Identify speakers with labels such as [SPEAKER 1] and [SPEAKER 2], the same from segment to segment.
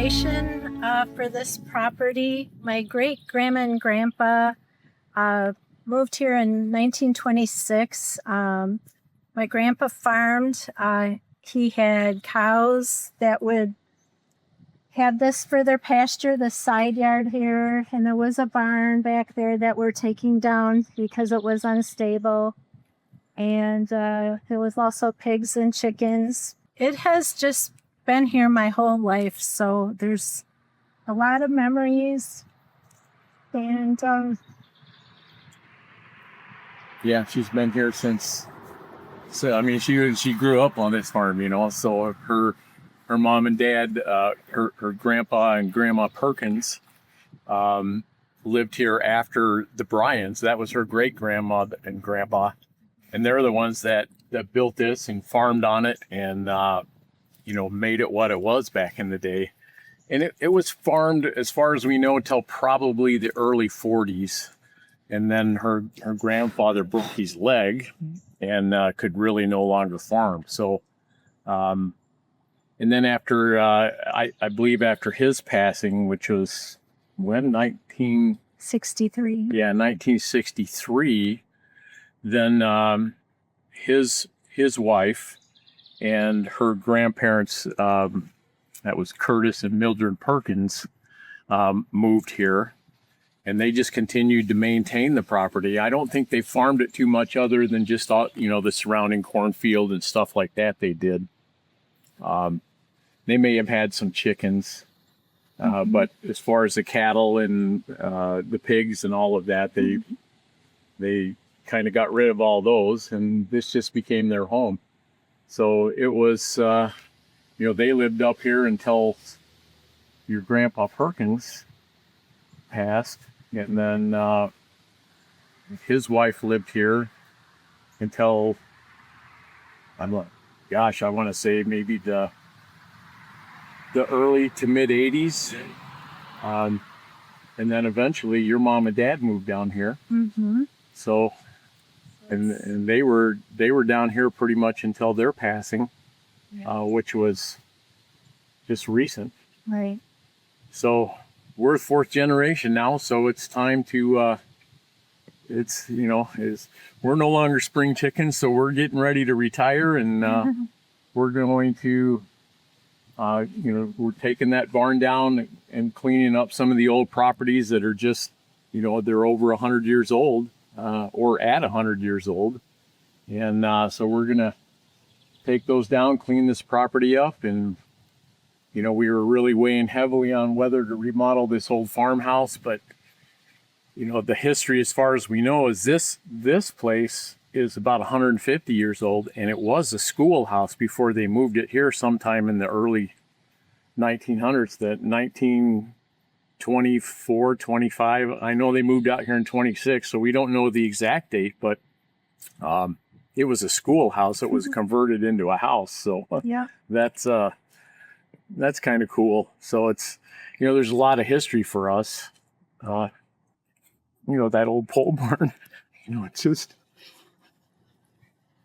[SPEAKER 1] generation for this property. My great-grandma and grandpa moved here in 1926. My grandpa farmed. He had cows that would have this for their pasture, the side yard here, and there was a barn back there that we're taking down because it was unstable. And there was also pigs and chickens. It has just been here my whole life, so there's a lot of memories. And
[SPEAKER 2] yeah, she's been here since. So I mean, she grew up on this farm, you know. So her mom and dad, her grandpa and grandma Perkins, lived here after the Bryans. That was her great grandma and grandpa, and they're the ones that built this and farmed on it and made it what it was back in the day. And it was farmed, as far as we know, until probably the early 40s. And then her grandfather broke his leg and could really no longer farm. So, and then after, I believe after his passing, which was when,
[SPEAKER 1] 63.
[SPEAKER 2] Yeah, 1963, then his wife and her grandparents, that was Curtis and Mildred Perkins, moved here. And they just continued to maintain the property. I don't think they farmed it too much other than just, the surrounding cornfield and stuff like that they did. They may have had some chickens, but as far as the cattle and the pigs and all of that, they kind of got rid of all those, and this just became their home. So it was, they lived up here until your grandpa Perkins passed. And then his wife lived here until, I want to say maybe the early to mid 80s. And then eventually your mom and dad moved down here.
[SPEAKER 1] Mm-hmm.
[SPEAKER 2] So, and they were down here pretty much until their passing, which was just recent.
[SPEAKER 1] Right.
[SPEAKER 2] So we're fourth generation now, so it's time to, we're no longer spring chickens, so we're getting ready to retire, and we're going to, we're taking that barn down and cleaning up some of the old properties that are just, they're over 100 years old, or at 100 years old. And so we're going to take those down, clean this property up, and we were really weighing heavily on whether to remodel this old farmhouse, but the history, as far as we know, is this place is about 150 years old, and it was a schoolhouse before they moved it here sometime in the early 1900s, that 1924, 25. I know they moved out here in 26, so we don't know the exact date, but it was a schoolhouse. It was converted into a house. So
[SPEAKER 1] yeah,
[SPEAKER 2] that's kind of cool. So it's, there's a lot of history for us. That old pole barn,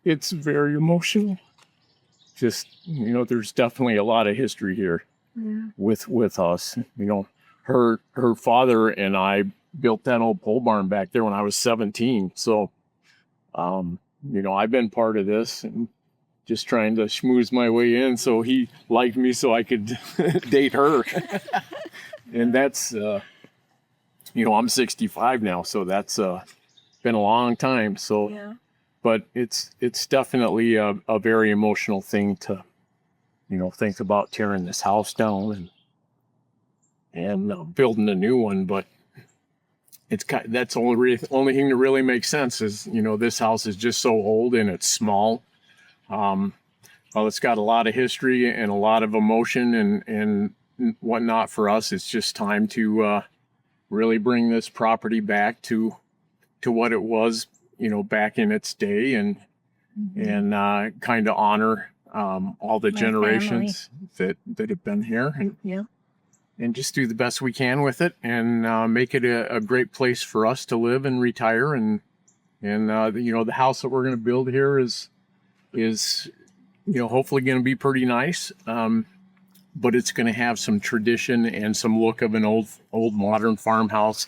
[SPEAKER 2] it's very emotional. Just, there's definitely a lot of history here with us. Her father and I built that old pole barn back there when I was 17. So, I've been part of this and just trying to schmooze my way in, so he liked me so I could date her. And that's, I'm 65 now, so that's been a long time. So,
[SPEAKER 1] yeah.
[SPEAKER 2] But it's definitely a very emotional thing to, think about tearing this house down and building a new one. But that's the only thing that really makes sense is, this house is just so old and it's small. Well, it's got a lot of history and a lot of emotion and whatnot for us. It's just time to really bring this property back to what it was, back in its day, and kind of honor all the generations that have been here, and just do the best we can with it, and make it a great place for us to live and retire. And the house that we're going to build here is hopefully going to be pretty nice. but it's going to have some tradition and some look of an old modern farmhouse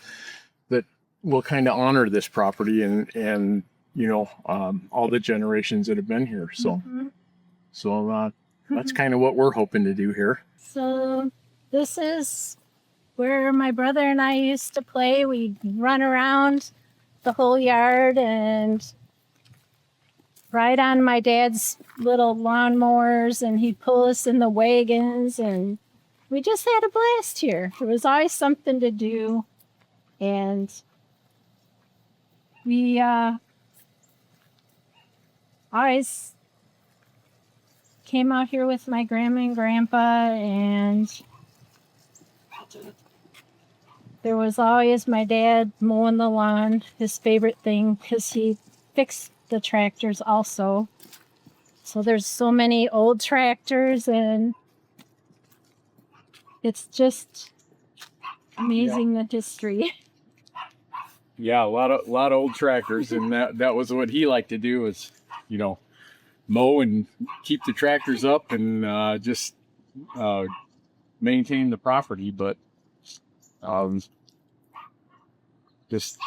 [SPEAKER 2] that will kind of honor this property and all the generations that have been here. So that's kind of what we're hoping to do here.
[SPEAKER 1] So this is where my brother and I used to play. We'd run around the whole yard and ride on my dad's little lawnmowers, and he'd pull us in the wagons, and we just had a blast here. There was always something to do, and we always came out here with my grandma and grandpa, and there was always my dad mowing the lawn, his favorite thing, because he fixed the tractors also. So there's so many old tractors, and it's just amazing the history.
[SPEAKER 2] Yeah, a lot of old tractors, and that was what he liked to do, is mow and keep the tractors up and just maintain the property. But just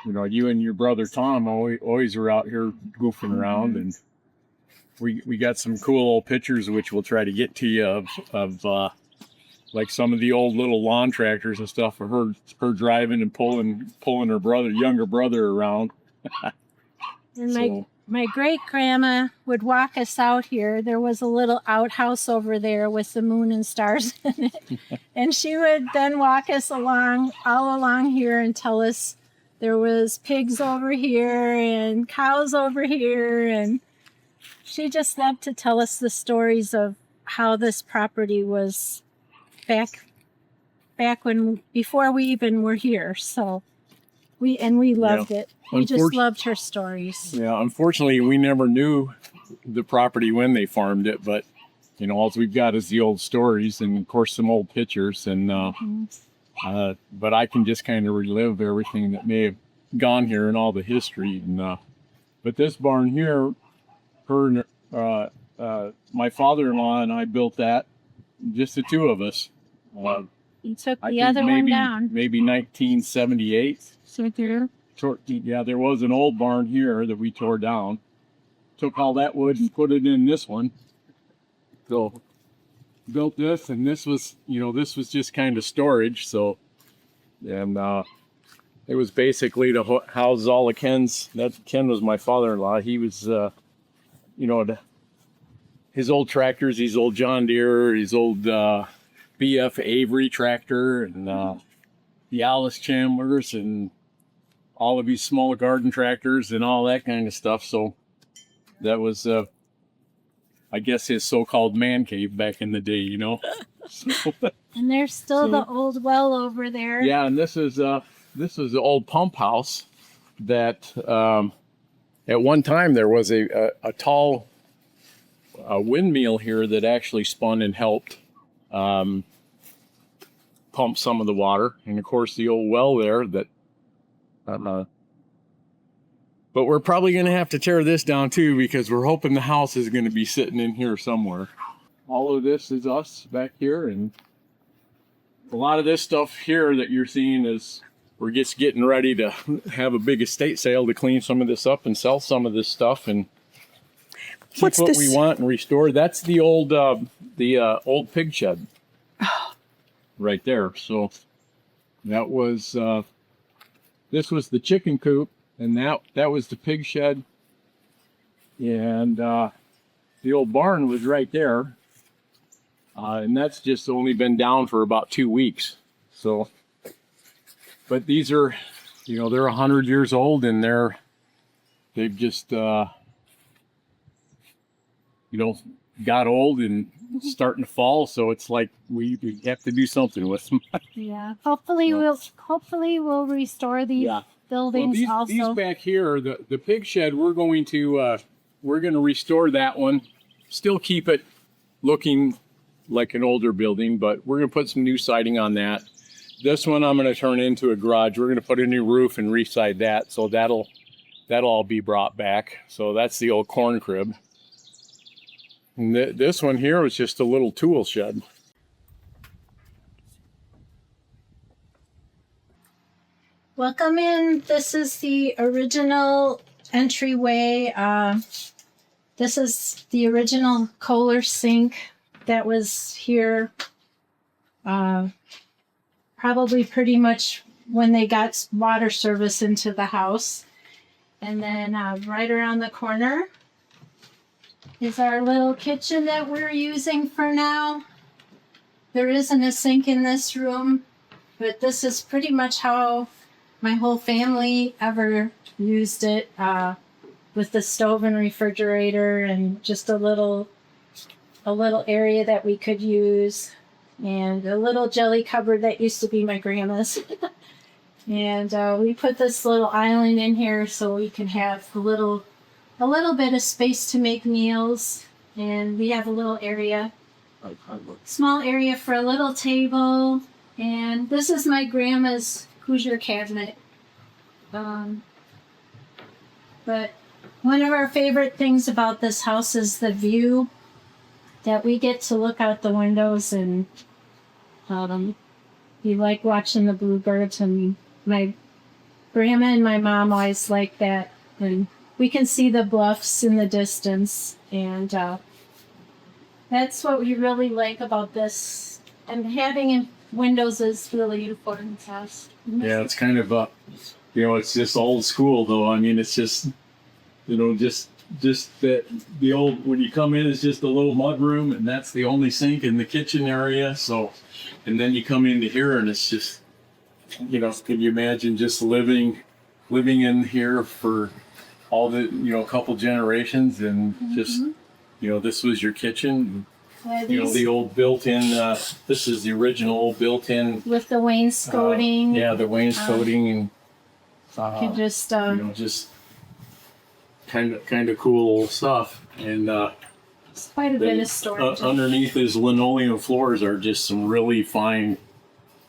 [SPEAKER 2] you and your brother Tom always were out here goofing around, and we got some cool old pictures which we'll try to get to you of like some of the old little lawn tractors and stuff of her driving and pulling her younger brother around.
[SPEAKER 1] And my great grandma would walk us out here. There was a little outhouse over there with the moon and stars in it. And she would then walk us all along here and tell us there was pigs over here and cows over here. And she just loved to tell us the stories of how this property was back when, before we even were here. So we loved it. We just loved her stories.
[SPEAKER 2] Yeah, unfortunately, we never knew the property when they farmed it, but all we've got is the old stories and, of course, some old pictures. And but I can just kind of relive everything that may have gone here and all the history. And but this barn here, my father-in-law and I built that, just the two of us.
[SPEAKER 1] You took the other one down.
[SPEAKER 2] Maybe 1978.
[SPEAKER 1] So through.
[SPEAKER 2] Yeah, there was an old barn here that we tore down. Took all that wood and put it in this one. So built this, and this was just kind of storage. So, and it was basically to house all of Ken's. Ken was my father-in-law. He was, his old tractors, his old John Deere, his old BF Avery tractor, and the Alice Chandlers, and all of these small garden tractors and all that kind of stuff. So that was, I guess, his so-called man cave back in the day, So,
[SPEAKER 1] and there's still the old well over there.
[SPEAKER 2] Yeah, and this is the old pump house that at one time there was a tall windmill here that actually spun and helped pump some of the water, and of course the old well there that. But we're probably going to have to tear this down too, because we're hoping the house is going to be sitting in here somewhere. All of this is us back here, and a lot of this stuff here that you're seeing is we're just getting ready to have a big estate sale to clean some of this up and sell some of this stuff and keep what we want and restore. That's the old pig shed right there. So that was this was the chicken coop, and that was the pig shed, and the old barn was right there, and that's just only been down for about 2 weeks. So, but these are, they're 100 years old, and they've just got old and starting to fall. So it's like we have to do something with them.
[SPEAKER 1] Yeah. Hopefully we'll restore these buildings.
[SPEAKER 2] Well, these back here, the pig shed, we're going to restore that one. Still keep it looking like an older building, but we're going to put some new siding on that. This one I'm going to turn into a garage. We're going to put a new roof and reside that. So that'll all be brought back. So that's the old corn crib. And this one here was just a little tool shed.
[SPEAKER 1] Welcome in. This is the original entryway. This is the original Kohler sink that was here probably pretty much when they got water service into the house. And then right around the corner is our little kitchen that we're using for now. There isn't a sink in this room, but this is pretty much how my whole family ever used it, with the stove and refrigerator and just a little area that we could use, and a little jelly cupboard that used to be my grandma's. And we put this little island in here so we can have a little bit of space to make meals. And we have a little area, small area for a little table. And this is my grandma's Hoosier cabinet. But one of our favorite things about this house is the view that we get to look out the windows, and we like watching the bluebirds, and my grandma and my mom always like that. And we can see the bluffs in the distance, and that's what we really like about this. And having windows is really important to us.
[SPEAKER 2] Yeah, it's kind of it's just old school though. I mean, it's just, just that the old, when you come in, it's just a little mud room, and that's the only sink in the kitchen area. So, and then you come into here, and it's just, can you imagine just living in here for all the, couple generations, and just, this was your kitchen. The old built-in, this is the original built-in.
[SPEAKER 1] With the wainscoting.
[SPEAKER 2] The wainscoting, and
[SPEAKER 1] can just,
[SPEAKER 2] just kind of cool stuff. And
[SPEAKER 1] it's quite a bit of storage.
[SPEAKER 2] Underneath his linoleum floors are just some really fine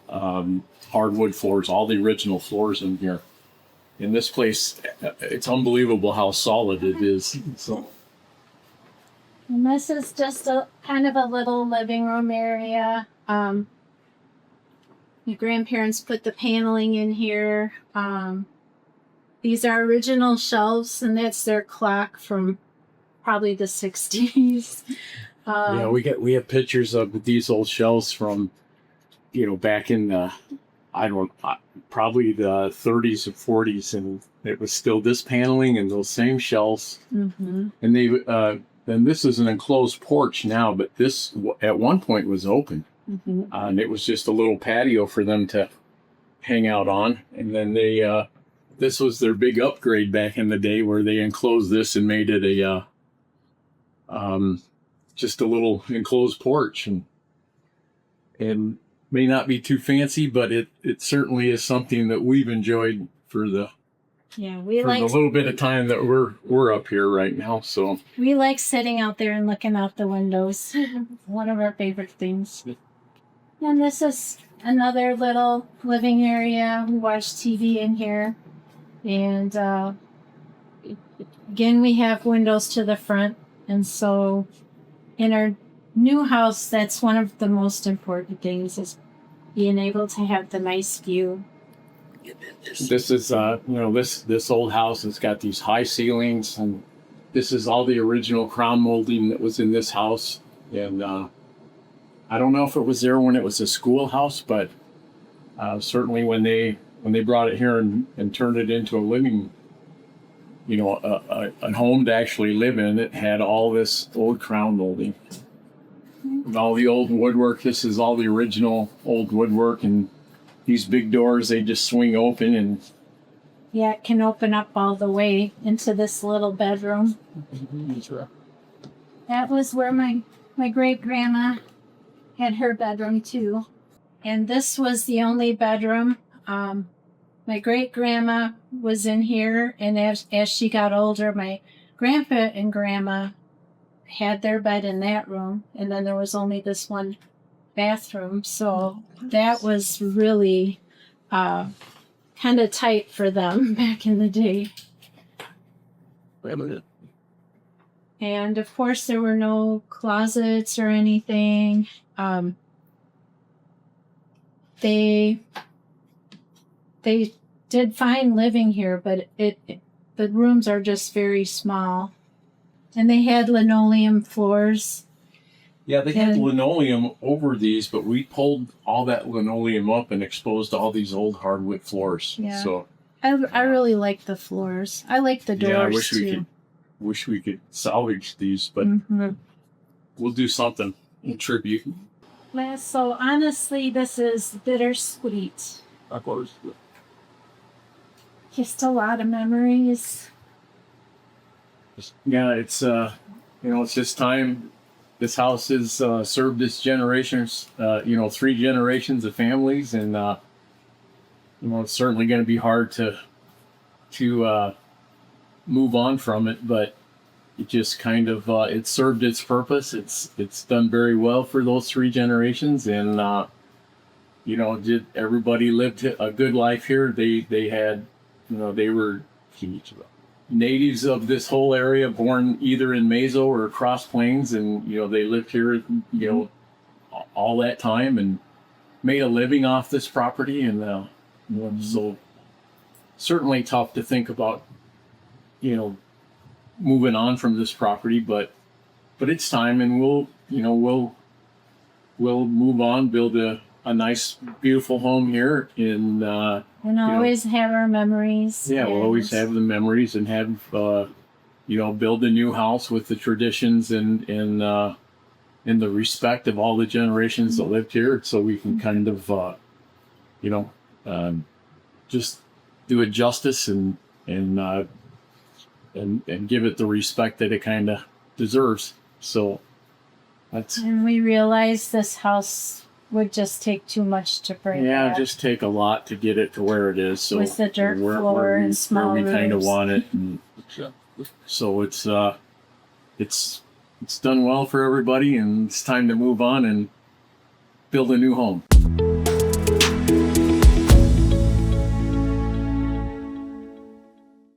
[SPEAKER 2] hardwood floors, all the original floors in here. In this place, it's unbelievable how solid it is. So.
[SPEAKER 1] And this is just a kind of a little living room area. My grandparents put the paneling in here. These are original shelves, and that's their clock from probably the 60s.
[SPEAKER 2] We have pictures of these old shelves from, back in the, probably the 30s or 40s, and it was still this paneling and those same shelves. Mm-hmm. And they, and this is an enclosed porch now, but this at one point was open. Mm-hmm. And it was just a little patio for them to hang out on. And then they, this was their big upgrade back in the day, where they enclosed this and made it a, just a little enclosed porch. And may not be too fancy, but it certainly is something that we've enjoyed for the little bit of time that we're up here right now. So
[SPEAKER 1] we like sitting out there and looking out the windows. One of our favorite things. And this is another little living area. We watch TV in here. And again, we have windows to the front. And so in our new house, that's one of the most important things, is being able to have the nice view.
[SPEAKER 2] This is, this old house has got these high ceilings, and this is all the original crown molding that was in this house. And I don't know if it was there when it was a schoolhouse, but certainly when they brought it here and turned it into a living, a home to actually live in, it had all this old crown molding. And all the old woodwork. This is all the original old woodwork, and these big doors, they just swing open, and
[SPEAKER 1] it can open up all the way into this little bedroom. That was where my great grandma had her bedroom too. And this was the only bedroom. My great grandma was in here, and as she got older, my grandpa and grandma had their bed in that room, and then there was only this one bathroom. So that was really kind of tight for them back in the day.
[SPEAKER 2] Wait a minute.
[SPEAKER 1] And of course, there were no closets or anything. They did fine living here, but the rooms are just very small. And they had linoleum floors.
[SPEAKER 2] Yeah, they had linoleum over these, but we pulled all that linoleum up and exposed all these old hardwood floors.
[SPEAKER 1] Yeah.
[SPEAKER 2] So
[SPEAKER 1] I really like the floors. I like the doors
[SPEAKER 2] yeah, I wish
[SPEAKER 1] too.
[SPEAKER 2] we could salvage these, but we'll do something in tribute.
[SPEAKER 1] So honestly, this is bittersweet. Just a lot of memories.
[SPEAKER 2] Yeah, it's it's just time. This house has served its generations, 3 generations of families, and it's certainly going to be hard to move on from it, but it just kind of it served its purpose. It's done very well for those 3 generations, and did everybody lived a good life here. They had, they were natives of this whole area, born either in Mazo or Cross Plains, and they lived here, all that time and made a living off this property, and so certainly tough to think about, moving on from this property, but it's time, and we'll move on, build a nice, beautiful home here in.
[SPEAKER 1] And always have our memories.
[SPEAKER 2] Yeah, we'll always have the memories and have, build a new house with the traditions and in the respect of all the generations that lived here, so we can kind of, just do it justice and give it the respect that it kind of deserves. So that's.
[SPEAKER 1] And we realized this house would just take too much to bring.
[SPEAKER 2] Yeah,
[SPEAKER 1] back.
[SPEAKER 2] just take a lot to get it to where it is. So
[SPEAKER 1] with the dirt floor and small
[SPEAKER 2] where we kind of
[SPEAKER 1] roofs.
[SPEAKER 2] want it, and so it's done well for everybody, and it's time to move on and build a new home.